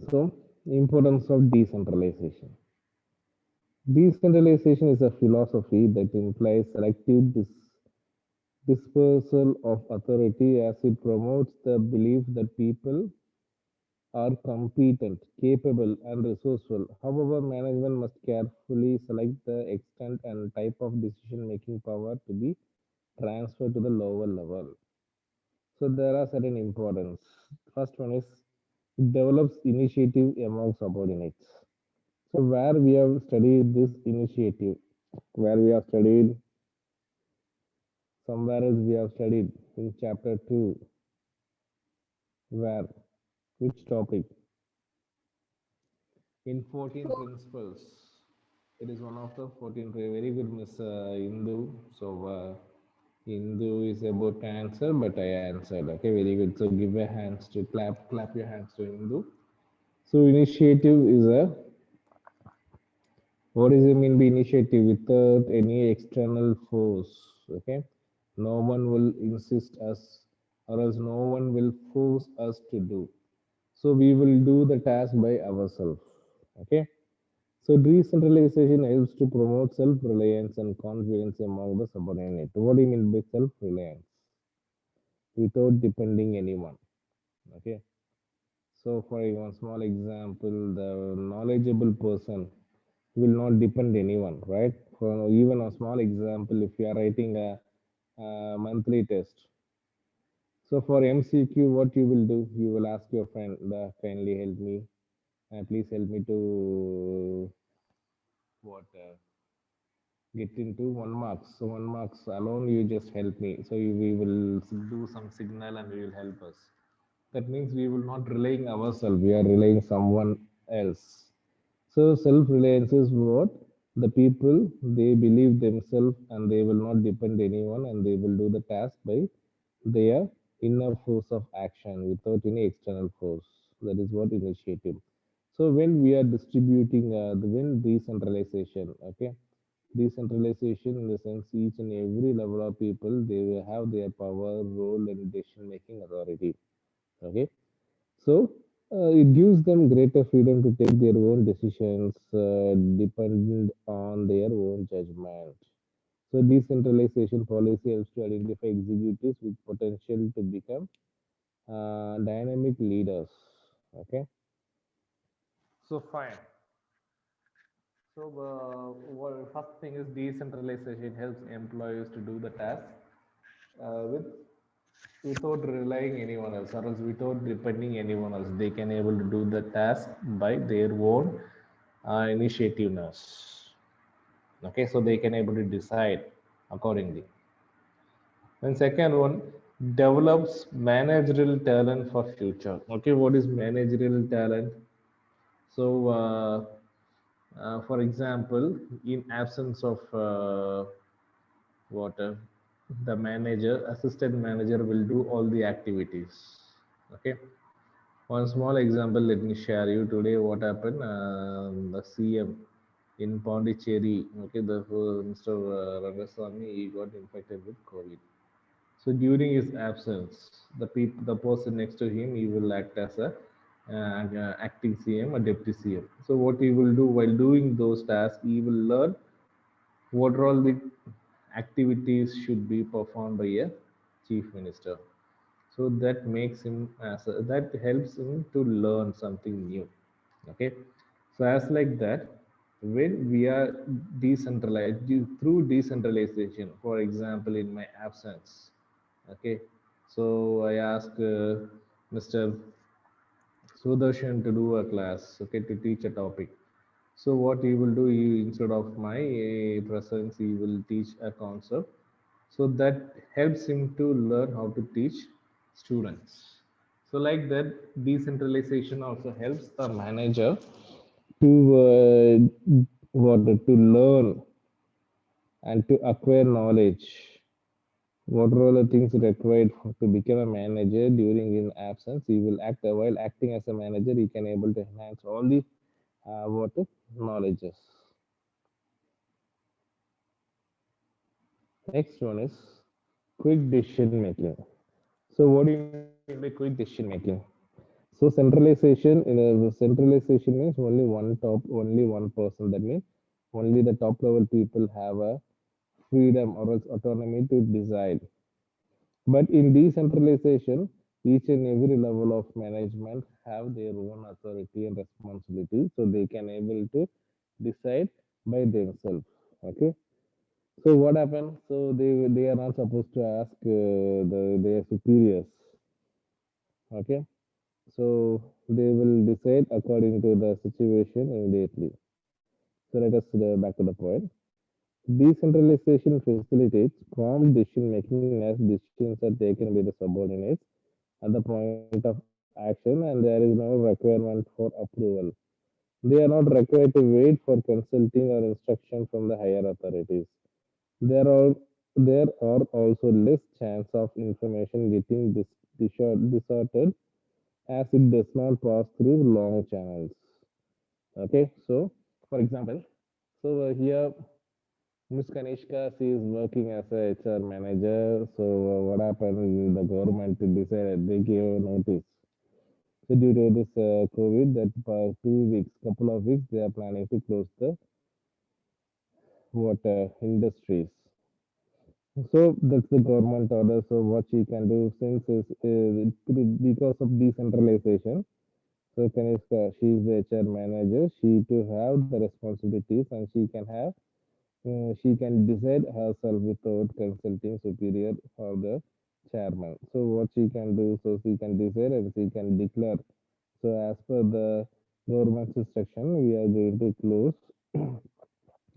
So, importance of decentralization. Decentralization is a philosophy that implies selective dispersal of authority as it promotes the belief that people are competent, capable, and resourceful. However, management must carefully select the extent and type of decision making power to be transferred to the lower level. So, there are certain importance. First one is it develops initiative among subordinates. So, where we have studied this initiative, where we have studied somewhere else we have studied in chapter 2, where which topic? In 14 principles. It is one of the 14 very good Miss Hindu. So Hindu is about to answer, but I answered. Okay, very good. So give a hands to clap your hands to Hindu. So initiative is a, what does it mean by initiative? Without any external force. Okay, no one will insist us, or else no one will force us to do. So we will do the task by ourselves. Okay. So decentralization helps to promote self-reliance and confidence among the subordinate. What do you mean by self-reliance? Without depending anyone. Okay. So for one small example, the knowledgeable person will not depend anyone, right? For even a small example, if you are writing a monthly test, so for MCQ, what you will do? You will ask your friend, kindly help me, please help me to what get into 1 marks. So 1 marks alone, you just help me. So we will do some signal and we will help us. That means we will not relying ourselves. We are relying someone else. So self-reliance is what the people they believe themselves and they will not depend anyone and they will do the task by their inner force of action without any external force. That is what initiative. So when we are distributing the when decentralization, okay, decentralization in the sense each and every level of people they will have their power, role, and decision making authority. Okay, so it gives them greater freedom to take their own decisions, depend on their own judgment. So decentralization policy helps to identify executives with potential to become dynamic leaders. Okay, so fine. So, first thing is decentralization helps employees to do the task without relying anyone else, or else without depending anyone else. They can able to do the task by their own initiativeness. Okay, so they can able to decide accordingly. And second one develops managerial talent for future. Okay, what is managerial talent? So, for example, in absence of water, the manager, assistant manager will do all the activities. Okay. One small example, let me share you today what happened. The CM in Pondicherry, okay, the Mr. Rangaswamy, he got infected with COVID. So during his absence, the person next to him, he will act as a acting CM or deputy CM. So what he will do while doing those tasks, he will learn what are all the activities should be performed by a chief minister. So that makes him that helps him to learn something new. Okay, so as like that, when we are decentralized through decentralization, for example in my absence, okay, so I ask Mr. Sudarshan to do a class, okay, to teach a topic. So what he will do, he, instead of my presence, he will teach a concept. So that helps him to learn how to teach students. So like that, decentralization also helps the manager to to learn and to acquire knowledge. What are all the things required to become a manager during his absence? He will act while acting as a manager. He can able to enhance all the what knowledges. Next one is quick decision making. So what do you mean by quick decision making? So So centralization means only one person. That means only the top level people have a freedom or else autonomy to decide. But in decentralization, each and every level of management have their own authority and responsibility, so they can able to decide by themselves. Okay. So what happened? So they are not supposed to ask their superiors. Okay. So they will decide according to the situation immediately. So let us back to the point. Decentralization facilitates calm decision making as decisions are taken by the subordinates at the point of action, and there is no requirement for approval. They are not required to wait for consulting or instruction from the higher authorities. There are there are also less chance of information getting distorted as it does not pass through long channels. Okay, so for example, so here Miss Kanishka, she is working as a HR manager. So what happened? The government decided they gave a notice. So due to this COVID, that for 2 weeks, couple of weeks, they are planning to close the water industries. So that's the government order. So what she can do since because of decentralization. So Kanishka, she is the HR manager. She to have the responsibilities and she can decide herself without consulting superior or the chairman. So what she can do, so she can decide and she can declare. So as per the government's instruction, we are going to close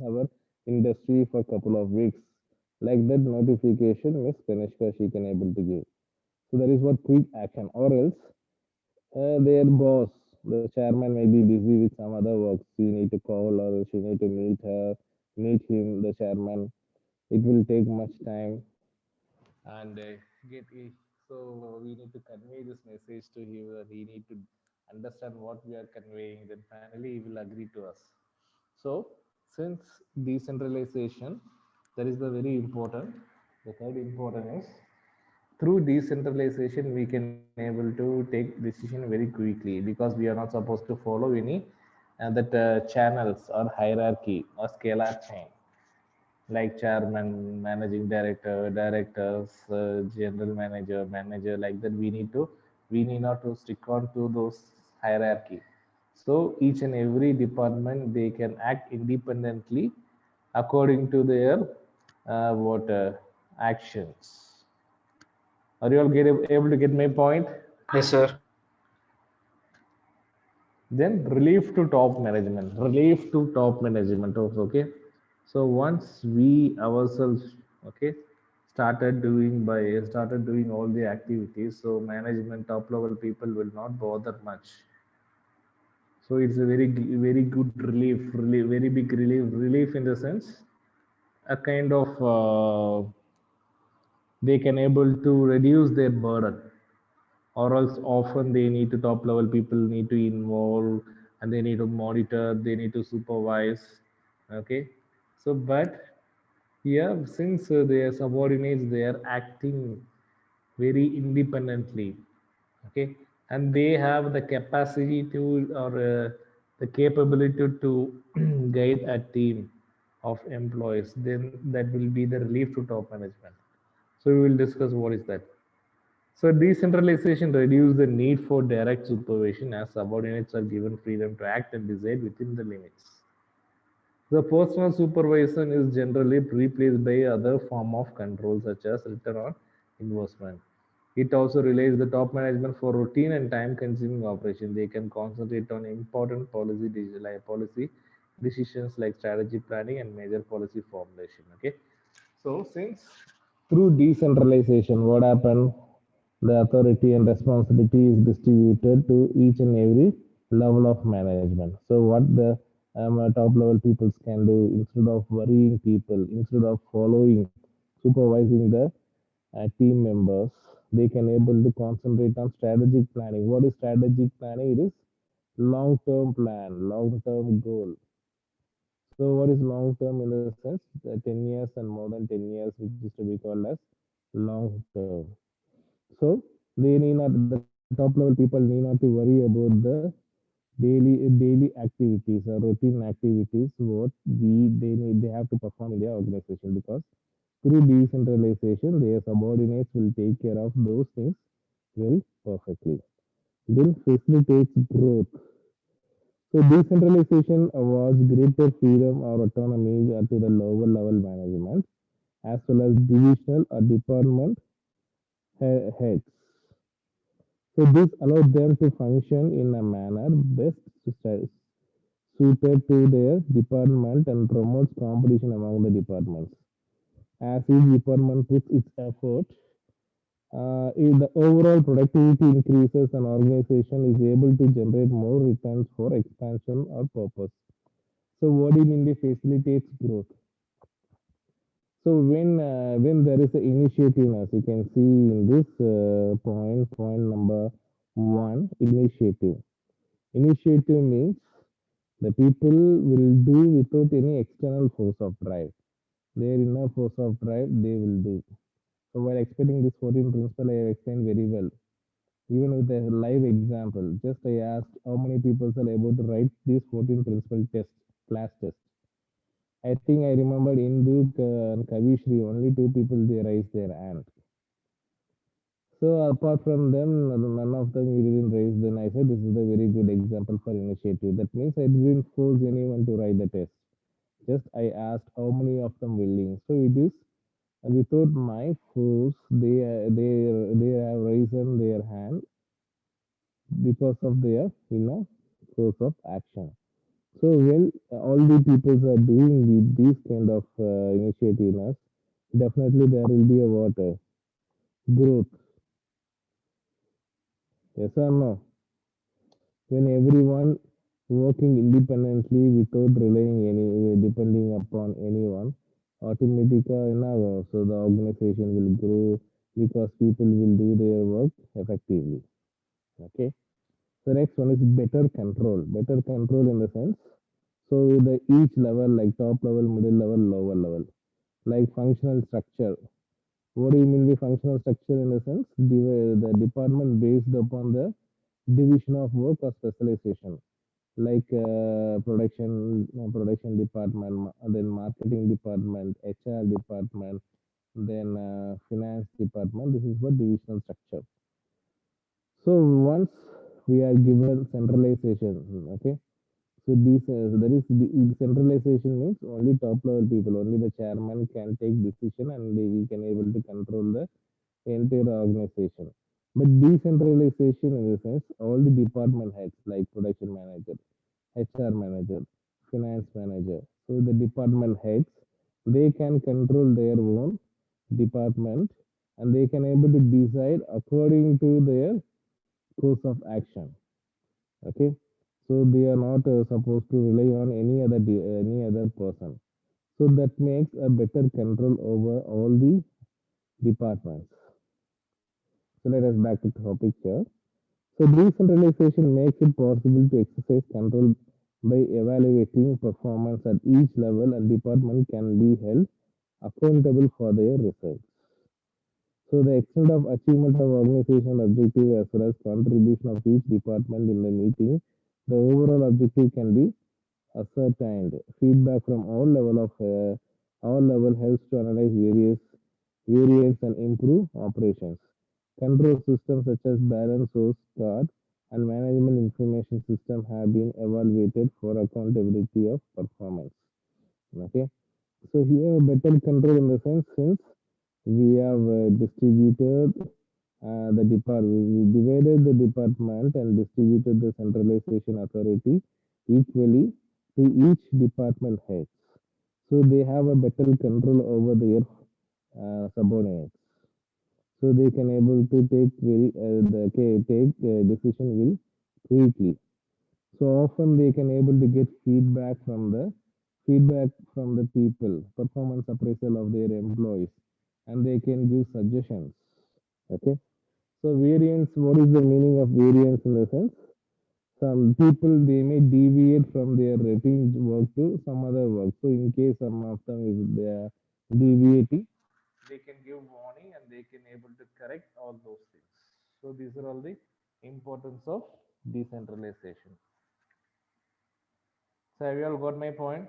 our industry for a couple of weeks. Like that notification, Miss Kanishka, she can able to give. So that is what quick action. Or else their boss, the chairman may be busy with some other work. She need to call or she need to meet him, the chairman. It will take much time and get so we need to convey this message to him that he need to understand what we are conveying. Then finally he will agree to us. So since decentralization, that is the very important. The third important is through decentralization we can able to take decision very quickly because we are not supposed to follow any that channels or hierarchy or scalar chain like chairman, managing director, directors, general manager, manager, like that. We need not to stick on to those hierarchy. So each and every department they can act independently according to their what actions. Are you all able to get my point? Yes, sir. Then relief to top management. Relief to top management also, okay. So once we ourselves, okay, started doing all the activities, so management top level people will not bother much. So it's a very good relief, very big relief in the sense a kind of they can able to reduce their burden, or else often they need to top level people need to involve and they need to monitor, they need to supervise. Okay, so but here since they are subordinates, they are acting very independently. Okay, and they have the capacity to or the capability to guide a team of employees, then that will be the relief to top management. So we will discuss what is that. So decentralization reduces the need for direct supervision as subordinates are given freedom to act and decide within the limits. The personal supervision is generally replaced by other form of control such as return on investment. It also relays the top management for routine and time-consuming operation. They can concentrate on important policy decisions like strategy planning and major policy formulation. Okay, so since through decentralization, what happened? The authority and responsibility is distributed to each and every level of management. So what the top level peoples can do, instead of worrying people, instead of following, supervising the team members, they can able to concentrate on strategic planning. What is strategic planning? It is long-term plan, long-term goal. So what is long term in the sense? The 10 years and more than 10 years, which is to be called as long term. So they need not the top top level people need not to worry about the daily activities or routine activities what they have to perform in their organization, because through decentralization their subordinates will take care of those things very perfectly. Then facilitates growth. So decentralization was greater freedom or autonomy to the lower level management as well as divisional or department heads. So this allowed them to function in a manner best suited to their department and promotes competition among the departments. As each department puts its effort, if the overall productivity increases and organization is able to generate more returns for expansion or purpose. So what do you mean by facilitates growth? So when there is an initiative, as you can see in this point number one, initiative. Initiative means the people will do without any external force of drive. Their inner force of drive they will do. So while explaining this 14 principle, I have explained very well. Even with a live example, just I asked how many people are able to write this 14 principle test, class test. I think I remembered Indu and Kavishri, only two people they raised their hand. So apart from them, none of them you didn't raise. Then I said this is a very good example for initiative. That means I didn't force anyone to write the test. Just I asked how many of them willing. So it is without my force, they have raised their hand because of their course of action. So when all the people are doing these kind of initiatives, definitely there will be a water growth. Yes or no? When everyone working independently without relying any depending upon anyone, automatically now so the organization will grow because people will do their work effectively. Okay. The next one is better control. Better control in the sense, so the each level like top level, middle level, lower level, like functional structure. What do you mean by functional structure in the sense? The department based upon the division of work or specialization, like production department, then marketing department, HR department, then finance department. This is what divisional structure. So once we are given centralization, okay. So this that is the centralization means only top level people, only the chairman can take decision and he can able to control the entire organization. But decentralization in the sense all the department heads like production manager, HR manager, finance manager. So the department heads they can control their own department and they can able to decide according to their course of action. Okay, so they are not supposed to rely on any other person. So that makes a better control over all the departments. So let us back to the topic here. So decentralization makes it possible to exercise control by evaluating performance at each level, and department can be held accountable for their results. So the extent of achievement of organizational objective as well as contribution of each department in the meeting, the overall objective can be ascertained. Feedback from all level helps to analyze variance and improve operations. Control systems such as balance source card and management information system have been evaluated for accountability of performance. Okay, so here better control in the sense since we have distributed the we divided the department and distributed the centralization authority equally to each department heads. So they have a better control over their subordinates. So they can able to take take decision very quickly. So often they can able to get feedback from the people, performance appraisal of their employees, and they can give suggestions. Okay. So variance, what is the meaning of variance in the sense? Some people they may deviate from their routine work to some other work. So in case some of them if they are deviating, they can give warning and they can able to correct all those things. So these are all the importance of decentralization. So have you all got my point?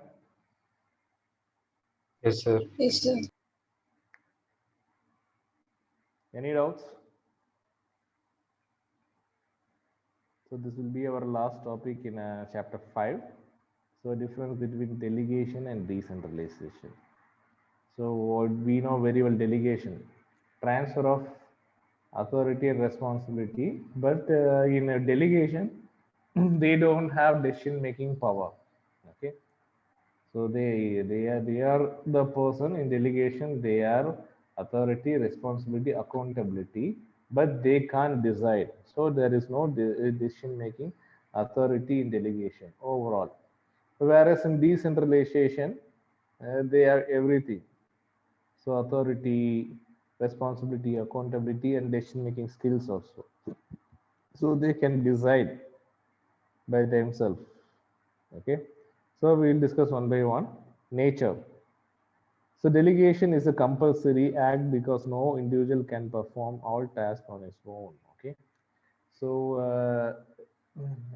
Yes, sir. Yes, sir. Any doubts? So this will be our last topic in chapter 5. So difference between delegation and decentralization. So what we know very well, delegation, transfer of authority and responsibility. But in a delegation, they don't have decision making power. Okay, so they are the person in delegation. They are authority, responsibility, accountability, but they can't decide. So there is no decision making authority in delegation overall. Whereas in decentralization, they are everything. So authority, responsibility, accountability, and decision making skills also. So they can decide by themselves. Okay. So we will discuss one by one. Nature. So delegation is a compulsory act because no individual can perform all tasks on its own. Okay. So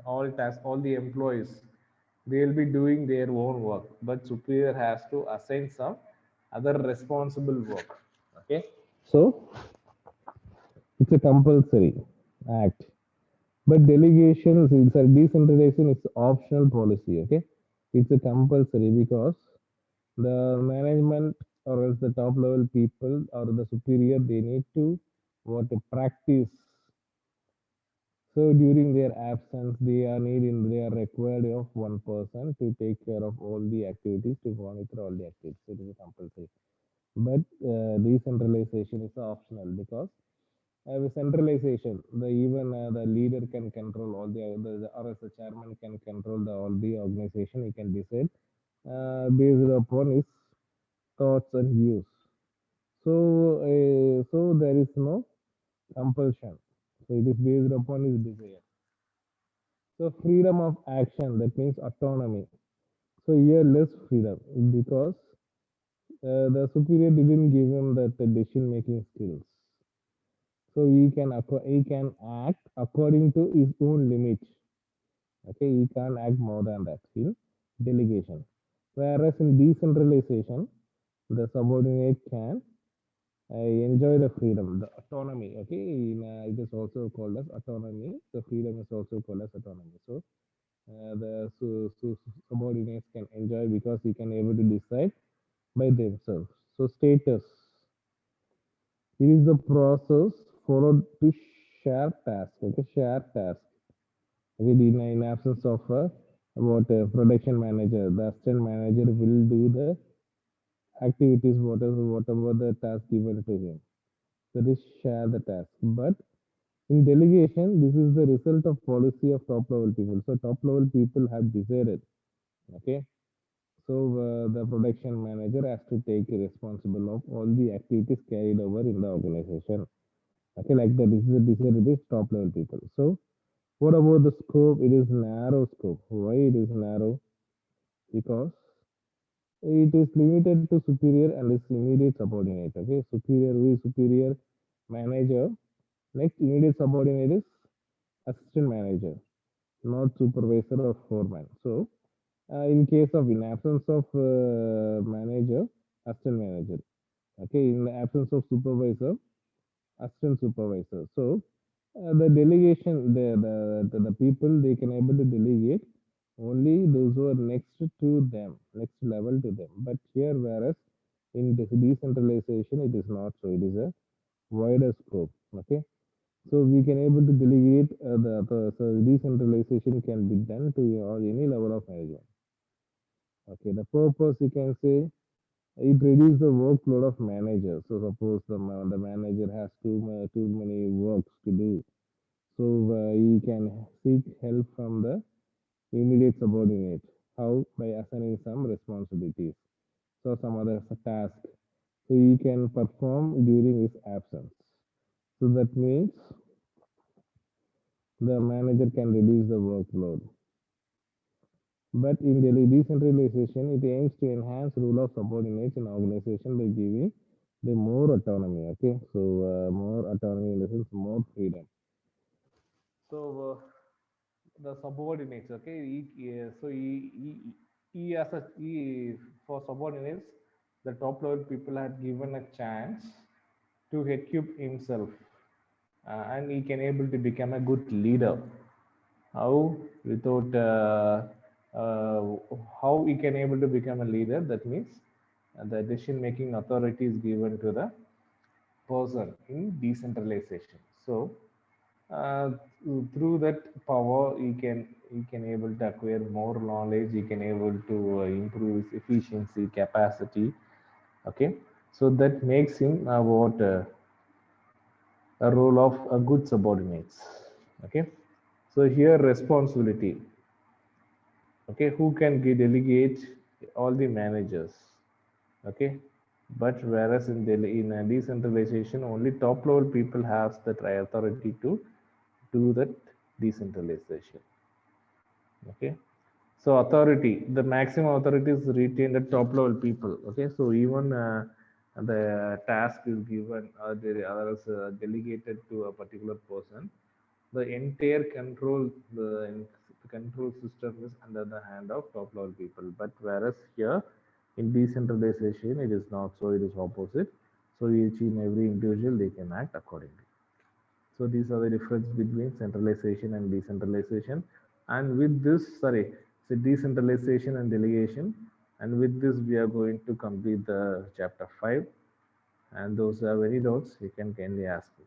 all tasks, all the employees, they will be doing their own work, but superior has to assign some other responsible work. Okay. So it's a compulsory act. But delegation, it's a decentralization, it's optional policy. Okay. It's a compulsory because the management or else the top level people or the superior, they need to what practice. So during their absence, they are required of one person to take care of all the activities, to monitor all the activities. So it is compulsory. But decentralization is optional because with centralization, the even the leader can control all the or as the chairman can control all the organization. He can decide based upon his thoughts and views. So there is no compulsion. So it is based upon his desire. So freedom of action, that means autonomy. So here less freedom because the superior didn't give him that decision making skills. So he can act according to his own limit. Okay, he can't act more than that in delegation. Whereas in decentralization, the subordinate can enjoy the freedom, the autonomy. Okay, it is also called as autonomy. The freedom is also called as autonomy. So the subordinates can enjoy because he can able to decide by themselves. So status, it is the process followed to share task. Okay, share task. Okay, in absence of about a production manager, the assistant manager will do the activities whatever the task given to him. So this share the task. But in delegation, this is the result of policy of top level people. So top level people have decided. Okay. So the production manager has to take responsible of all the activities carried over in the organization. Okay, like that. This is the decided is top level people. So what about the scope? It is narrow scope. Why it is narrow? Because it is limited to superior and its immediate subordinate. Okay, superior, who is superior? Manager. Next, immediate subordinate is assistant manager, not supervisor or foreman. So in case of in absence of manager, assistant manager. Okay, in the absence of supervisor, assistant supervisor. So the delegation, the people they can able to delegate only those who are next to them, next level to them. But here, whereas in decentralization, it is not so. It is a wider scope. Okay, so we can able to delegate so decentralization can be done to or any level of management. Okay, the purpose you can say it reduces the workload of manager. So suppose the manager has too many works to do, so he can seek help from the immediate subordinate. How? By assigning some responsibilities, so some other task, so he can perform during his absence. So that means the manager can reduce the workload. But in the decentralization, it aims to enhance rule of subordinates in organization by giving the more autonomy. Okay, so more autonomy in the sense more freedom. So the subordinates, okay, he as a he, for subordinates, the top level people had given a chance to equip himself, and he can able to become a good leader. How? Without uh, how he can able to become a leader, that means the decision making authority is given to the person in decentralization. So uh, through that power, he can able to acquire more knowledge. He can able to improve his efficiency, capacity. Okay, so that makes him what a role of a good subordinates. Okay, so here responsibility. Okay, who can delegate all the managers. Okay, but whereas in a decentralization, only top level people have the authority to do that decentralization. Okay, so authority, the maximum authority is retained at top level people. Okay, so even the task is given or the others delegated to a particular person, the entire control, the control system is under the hand of top level people. But whereas here in decentralization, it is not so, it is opposite. So each and every individual, they can act accordingly. So these are the difference between centralization and decentralization. And with this, sorry, so decentralization and delegation. And with this, we are going to complete the chapter 5. And those who have any doubts, you can kindly ask me.